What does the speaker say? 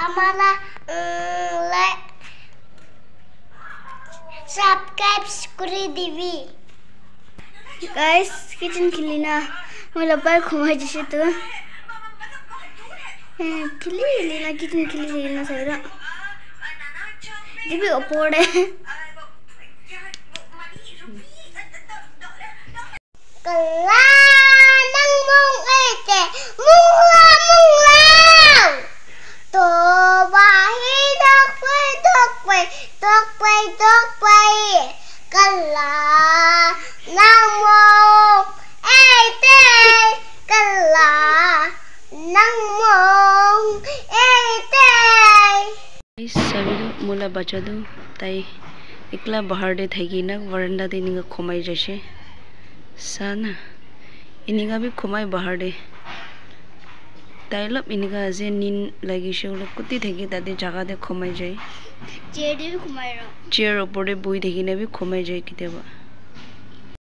আমালা like subscribe করে দিবি গাইস কিচেন খেলি না মোলা পায় ঘুমাই যাচ্ছে তো খেলি না কিচেন খেলি না সাইরা দিবি ওপরে Kala nang mong ete mung to bahi dok pai kala nang mong ete kala nang mong ete सभी मोला बचा दो ताई एकला बाहर दे थैगी ना वरंडा दे निगा खोमाई जैसे साना इनिगा भी खोमाई बाहर दे ताइलब इनिगा जे नीन लगी से लोग कुत्ती थैगी तादे जगह दे खोमाई जाए चेयर दे भी खोमाई रो चेयर ऊपर दे बुई थैगी ने भी खोमाई जाए कितेबा